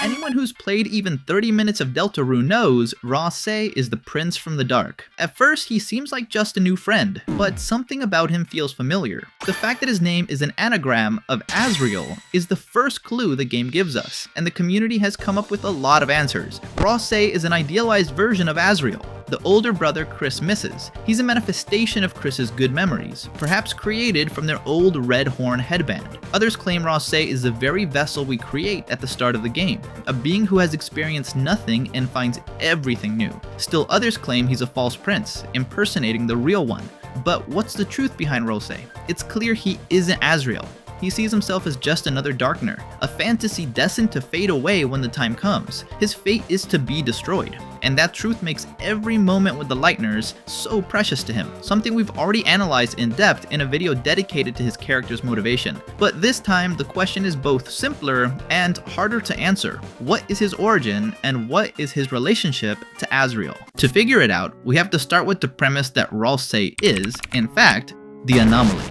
Anyone who's played even 30 minutes of Deltarune knows Ralsei is the prince from the dark. At first, he seems like just a new friend, but something about him feels familiar. The fact that his name is an anagram of Asriel is the first clue the game gives us, and the community has come up with a lot of answers. Ralsei is an idealized version of Asriel, the older brother Kris misses. He's a manifestation of Kris's good memories, perhaps created from their old red horn headband. Others claim Ralsei is the very vessel we create at the start of the game, a being who has experienced nothing and finds everything new. Still others claim he's a false prince, impersonating the real one. But what's the truth behind Ralsei? It's clear he isn't Asriel. He sees himself as just another darkner, a fantasy destined to fade away when the time comes. His fate is to be destroyed, and that truth makes every moment with the Lightners so precious to him, something we've already analyzed in depth in a video dedicated to his character's motivation. But this time, the question is both simpler and harder to answer. What is his origin, and what is his relationship to Asriel? To figure it out, we have to start with the premise that Ralsei is, in fact, the anomaly.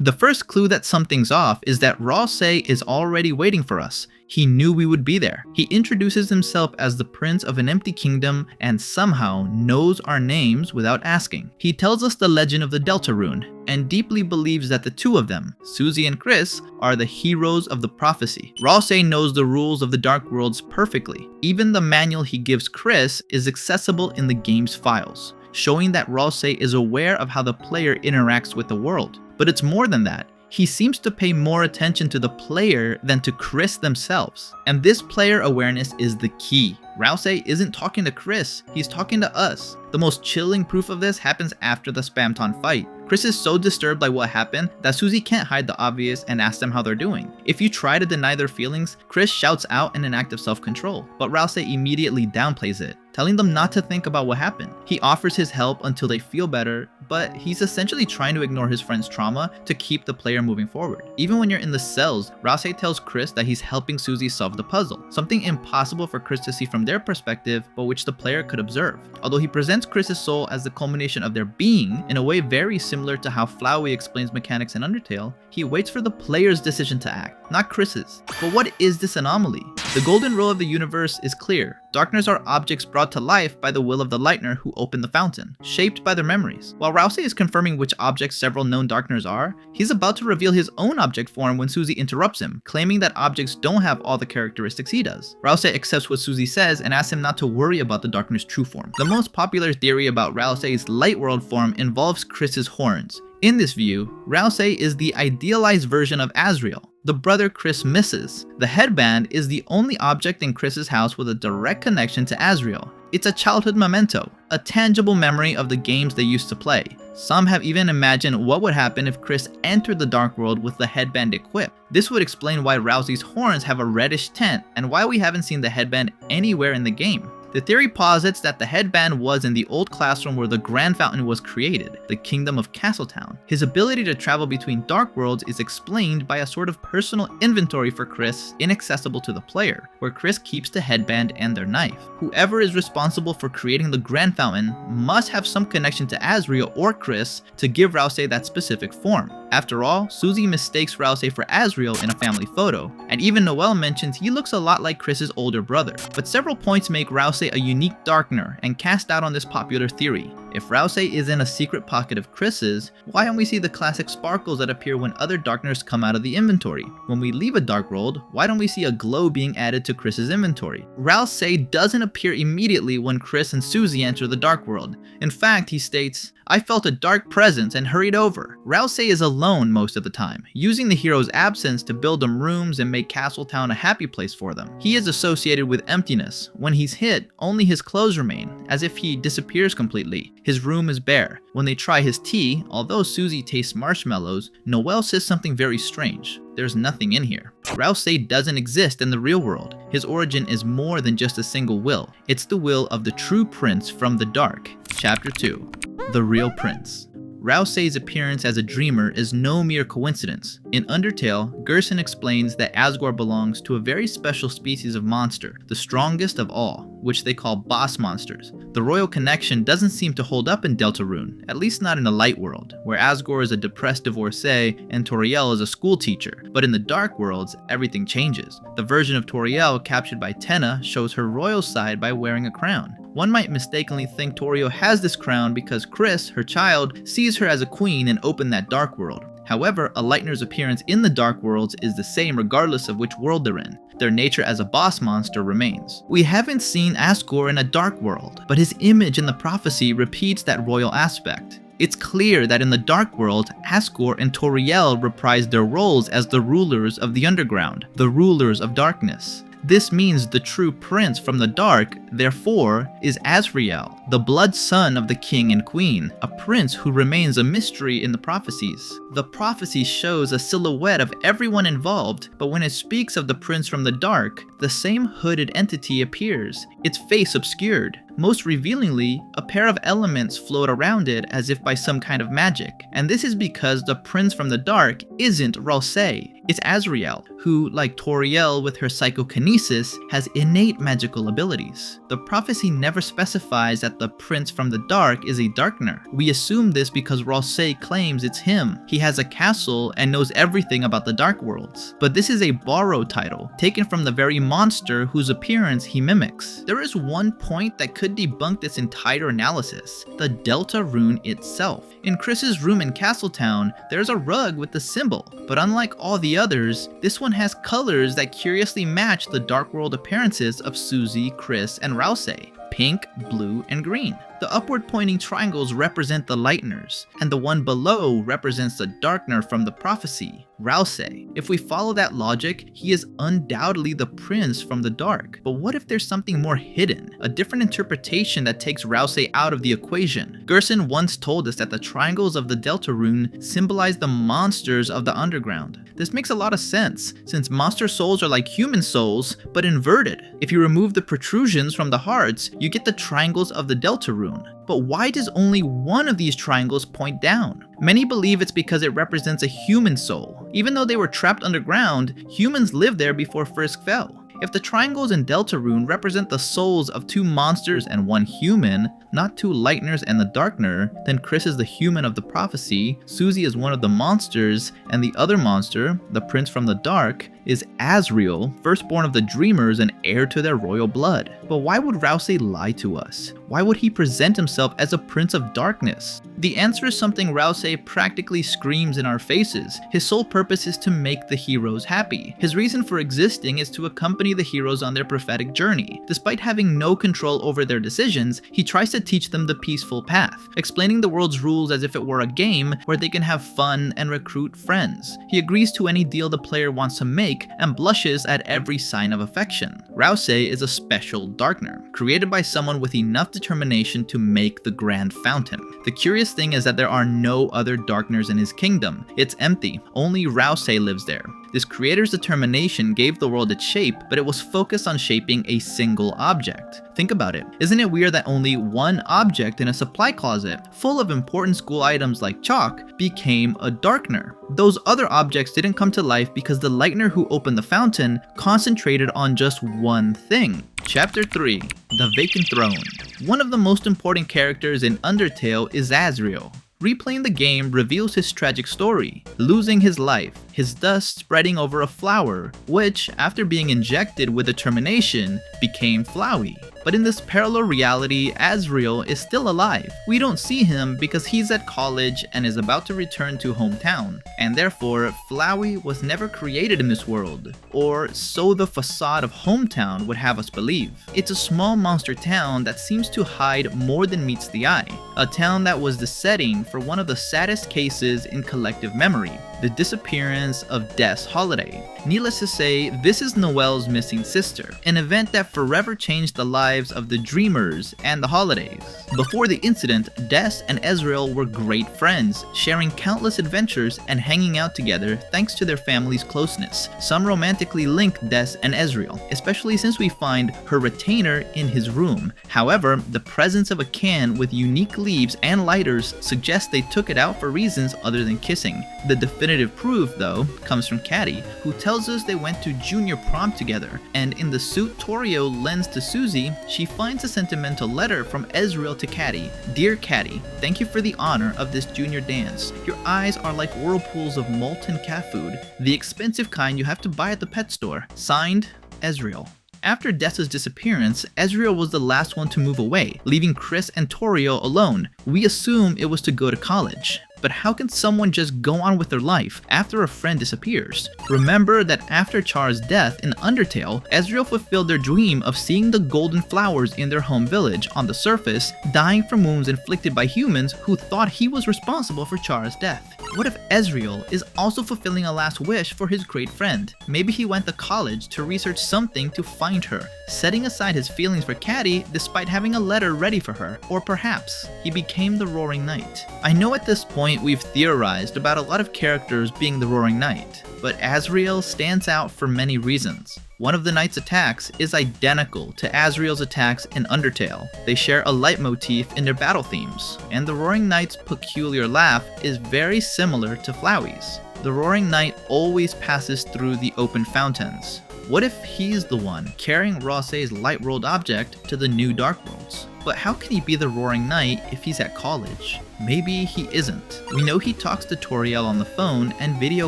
The first clue that something's off is that Ralsei is already waiting for us. He knew we would be there. He introduces himself as the prince of an empty kingdom and somehow knows our names without asking. He tells us the legend of the Deltarune and deeply believes that the two of them, Susie and Kris, are the heroes of the prophecy. Ralsei knows the rules of the Dark Worlds perfectly. Even the manual he gives Kris is accessible in the game's files, showing that Ralsei is aware of how the player interacts with the world. But it's more than that. He seems to pay more attention to the player than to Kris themselves. And this player awareness is the key. Ralsei isn't talking to Kris, he's talking to us. The most chilling proof of this happens after the Spamton fight. Kris is so disturbed by what happened that Susie can't hide the obvious and ask them how they're doing. If you try to deny their feelings, Kris shouts out in an act of self-control, but Ralsei immediately downplays it, telling them not to think about what happened. He offers his help until they feel better, but he's essentially trying to ignore his friend's trauma to keep the player moving forward. Even when you're in the cells, Ralsei tells Kris that he's helping Susie solve the puzzle, something impossible for Kris to see from their perspective, but which the player could observe. Although he presents Kris's soul as the culmination of their being, in a way very similar to how Flowey explains mechanics in Undertale, he waits for the player's decision to act, not Kris's. But what is this anomaly? The golden rule of the universe is clear. Darkners are objects brought to life by the will of the Lightner who opened the fountain, shaped by their memories. While Ralsei is confirming which objects several known Darkners are, he's about to reveal his own object form when Susie interrupts him, claiming that objects don't have all the characteristics he does. Ralsei accepts what Susie says and asks him not to worry about the Darkner's true form. The most popular theory about Ralsei's Light World form involves Kris's horns. In this view, Ralsei is the idealized version of Asriel, the brother Kris misses. The headband is the only object in Kris's house with a direct connection to Asriel. It's a childhood memento, a tangible memory of the games they used to play. Some have even imagined what would happen if Kris entered the Dark World with the headband equipped. This would explain why Ralsei's horns have a reddish tint and why we haven't seen the headband anywhere in the game. The theory posits that the headband was in the old classroom where the Grand Fountain was created, the kingdom of Castletown. His ability to travel between dark worlds is explained by a sort of personal inventory for Kris inaccessible to the player, where Kris keeps the headband and their knife. Whoever is responsible for creating the Grand Fountain must have some connection to Asriel or Kris to give Ralsei that specific form. After all, Susie mistakes Ralsei for Asriel in a family photo, and even Noelle mentions he looks a lot like Kris's older brother. But several points make Ralsei a unique darkner and cast doubt on this popular theory. If Ralsei is in a secret pocket of Kris's, why don't we see the classic sparkles that appear when other darkners come out of the inventory? When we leave a dark world, why don't we see a glow being added to Kris's inventory? Ralsei doesn't appear immediately when Kris and Susie enter the dark world. In fact, he states, "I felt a dark presence and hurried over." Ralsei is alone most of the time, using the hero's absence to build them rooms and make Castletown a happy place for them. He is associated with emptiness. When he's hit, only his clothes remain, as if he disappears completely. His room is bare. When they try his tea, although Susie tastes marshmallows, Noelle says something very strange. There's nothing in here. Ralsei doesn't exist in the real world. His origin is more than just a single will. It's the will of the true prince from the dark. Chapter 2. The Real Prince. Ralsei's appearance as a dreamer is no mere coincidence. In Undertale, Gerson explains that Asgore belongs to a very special species of monster, the strongest of all, which they call boss monsters. The royal connection doesn't seem to hold up in Deltarune, at least not in the light world, where Asgore is a depressed divorcee and Toriel is a school teacher. But in the dark worlds, everything changes. The version of Toriel captured by Tenna shows her royal side by wearing a crown. One might mistakenly think Toriel has this crown because Kris, her child, sees her as a queen and opened that dark world. However, a Lightner's appearance in the dark worlds is the same regardless of which world they're in. Their nature as a boss monster remains. We haven't seen Asgore in a dark world, but his image in the prophecy repeats that royal aspect. It's clear that in the dark world, Asgore and Toriel reprise their roles as the rulers of the underground, the rulers of darkness. This means the true prince from the dark, therefore, is Asriel, the blood son of the king and queen, a prince who remains a mystery in the prophecies. The prophecy shows a silhouette of everyone involved, but when it speaks of the prince from the dark, the same hooded entity appears, its face obscured. Most revealingly, a pair of elements float around it as if by some kind of magic. And this is because the prince from the dark isn't Ralsei, it's Asriel, who, like Toriel with her psychokinesis, has innate magical abilities. The prophecy never specifies that the prince from the dark is a darkner. We assume this because Ralsei claims it's him. He has a castle and knows everything about the dark worlds. But this is a borrowed title, taken from the very monster whose appearance he mimics. There is one point that could debunk this entire analysis: the Deltarune itself. In Kris's room in Castletown, there's a rug with the symbol, but unlike all the others, this one has colors that curiously match the dark world appearances of Susie, Kris, and Ralsei: pink, blue, and green. The upward pointing triangles represent the Lightners, and the one below represents the darkner from the prophecy, Ralsei. If we follow that logic, he is undoubtedly the prince from the dark. But what if there's something more hidden? A different interpretation that takes Ralsei out of the equation. Gerson once told us that the triangles of the Deltarune symbolize the monsters of the underground. This makes a lot of sense, since monster souls are like human souls, but inverted. If you remove the protrusions from the hearts, you get the triangles of the Deltarune. But why does only one of these triangles point down? Many believe it's because it represents a human soul. Even though they were trapped underground, humans lived there before Frisk fell. If the triangles in Deltarune represent the souls of two monsters and one human, not two Lightners and the Darkner, then Kris is the human of the prophecy, Susie is one of the monsters, and the other monster, the prince from the dark, is Asriel, firstborn of the Dreemurs and heir to their royal blood. But why would Ralsei lie to us? Why would he present himself as a prince of darkness? The answer is something Ralsei practically screams in our faces. His sole purpose is to make the heroes happy. His reason for existing is to accompany the heroes on their prophetic journey. Despite having no control over their decisions, he tries to teach them the peaceful path, explaining the world's rules as if it were a game where they can have fun and recruit friends. He agrees to any deal the player wants to make and blushes at every sign of affection. Ralsei is a special darkner, created by someone with enough determination to make the Grand Fountain. The curious thing is that there are no other darkners in his kingdom. It's empty. Only Ralsei lives there. This creator's determination gave the world its shape, but it was focused on shaping a single object. Think about it. Isn't it weird that only one object in a supply closet, full of important school items like chalk, became a darkner? Those other objects didn't come to life because the Lightner who opened the fountain concentrated on just one thing. Chapter 3. The Vacant Throne. One of the most important characters in Undertale is Asriel. Replaying the game reveals his tragic story, losing his life, his dust spreading over a flower, which, after being injected with determination, became Flowey. But in this parallel reality, Asriel is still alive. We don't see him because he's at college and is about to return to hometown, and therefore Flowey was never created in this world, or so the facade of hometown would have us believe. It's a small monster town that seems to hide more than meets the eye, a town that was the setting for one of the saddest cases in collective memory, the disappearance of Death's holiday. Needless to say, this is Noelle's missing sister, an event that forever changed the lives of the Dreemurrs and the holidays. Before the incident, Des and Asriel were great friends, sharing countless adventures and hanging out together thanks to their family's closeness. Some romantically link Des and Asriel, especially since we find her retainer in his room. However, the presence of a can with unique leaves and lighters suggests they took it out for reasons other than kissing. The definitive proof, though, comes from Caddy, who tells us they went to junior prom together, and in the suit Torio lends to Susie, she finds a sentimental letter from Asriel to Caddy. Dear Caddy, thank you for the honor of this junior dance. Your eyes are like whirlpools of molten cat food, the expensive kind you have to buy at the pet store. Signed, Asriel. After Dessa's disappearance, Asriel was the last one to move away, leaving Kris and Torio alone. We assume it was to go to college. But how can someone just go on with their life after a friend disappears? Remember that after Char's death in Undertale, Asriel fulfilled their dream of seeing the golden flowers in their home village on the surface, dying from wounds inflicted by humans who thought he was responsible for Char's death. What if Asriel is also fulfilling a last wish for his great friend? Maybe he went to college to research something to find her, setting aside his feelings for Caddy despite having a letter ready for her. Or perhaps he became the Roaring Knight. I know at this point we've theorized about a lot of characters being the Roaring Knight, but Asriel stands out for many reasons. One of the Knight's attacks is identical to Asriel's attacks in Undertale. They share a leitmotif in their battle themes, and the Roaring Knight's peculiar laugh is very similar to Flowey's. The Roaring Knight always passes through the open fountains. What if he's the one carrying Ralsei's light-rolled object to the new Dark Worlds? But how can he be the Roaring Knight if he's at college? Maybe he isn't. We know he talks to Toriel on the phone and video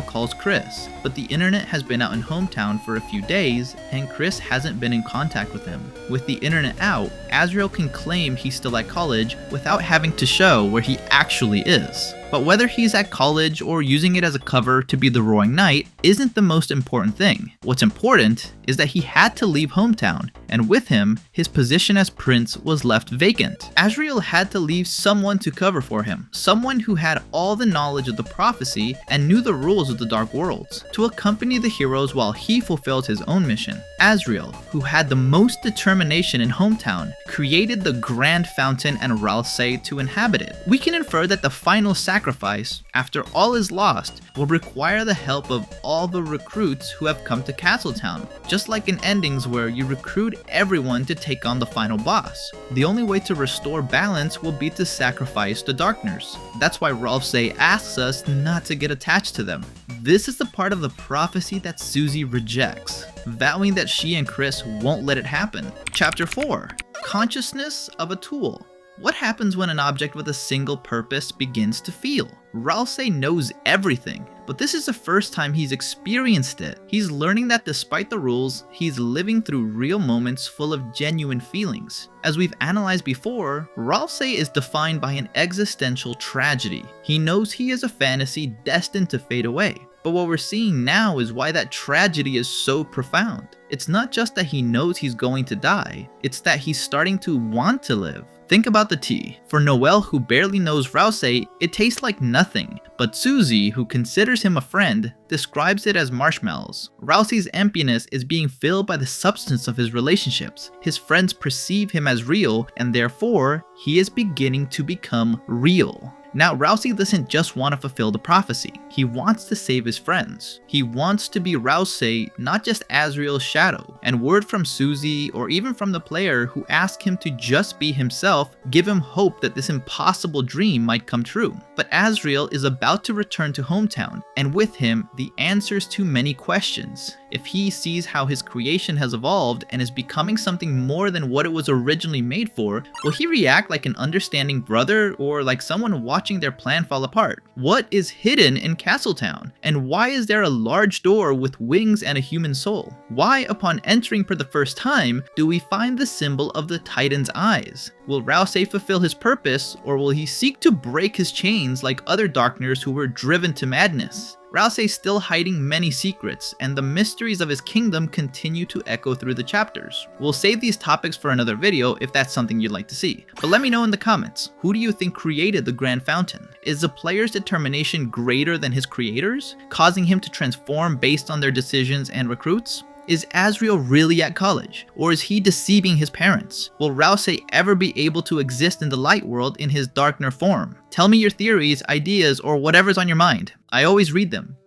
calls Kris, but the internet has been out in hometown for a few days and Kris hasn't been in contact with him. With the internet out, Asriel can claim he's still at college without having to show where he actually is. But whether he's at college or using it as a cover to be the Roaring Knight isn't the most important thing. What's important is that he had to leave hometown, and with him, his position as prince was left vacant. Asriel had to leave someone to cover for him, someone who had all the knowledge of the prophecy and knew the rules of the Dark Worlds, to accompany the heroes while he fulfilled his own mission. Asriel, who had the most determination in hometown, created the Grand Fountain and Ralsei to inhabit it. We can infer that the final sacrifice, after all is lost, will require the help of all the recruits who have come to Castletown, just like in endings where you recruit everyone to take on the final boss. The only way to restore balance will be to sacrifice the darkners. That's why Ralsei asks us not to get attached to them. This is the part of the prophecy that Susie rejects, vowing that she and Kris won't let it happen. Chapter 4. Consciousness of a tool. What happens when an object with a single purpose begins to feel? Ralsei knows everything, but this is the first time he's experienced it. He's learning that despite the rules, he's living through real moments full of genuine feelings. As we've analyzed before, Ralsei is defined by an existential tragedy. He knows he is a fantasy destined to fade away. But what we're seeing now is why that tragedy is so profound. It's not just that he knows he's going to die, it's that he's starting to want to live. Think about the tea. For Noelle, who barely knows Ralsei, it tastes like nothing. But Susie, who considers him a friend, describes it as marshmallows. Ralsei's emptiness is being filled by the substance of his relationships. His friends perceive him as real, and therefore, he is beginning to become real. Now, Ralsei doesn't just want to fulfill the prophecy. He wants to save his friends. He wants to be Ralsei, not just Asriel's shadow. And word from Susie, or even from the player who asked him to just be himself, give him hope that this impossible dream might come true. But Asriel is about to return to hometown, and with him, the answers to many questions. If he sees how his creation has evolved and is becoming something more than what it was originally made for, will he react like an understanding brother or like someone watching their plan fall apart? What is hidden in Castletown? And why is there a large door with wings and a human soul? Why, upon entering for the first time, do we find the symbol of the Titan's eyes? Will Ralsei fulfill his purpose, or will he seek to break his chains like other Darkners who were driven to madness? Ralsei's still hiding many secrets, and the mysteries of his kingdom continue to echo through the chapters. We'll save these topics for another video if that's something you'd like to see. But let me know in the comments, who do you think created the Grand Fountain? Is the player's determination greater than his creators, causing him to transform based on their decisions and recruits? Is Asriel really at college, or is he deceiving his parents? Will Ralsei ever be able to exist in the light world in his darkner form? Tell me your theories, ideas, or whatever's on your mind. I always read them.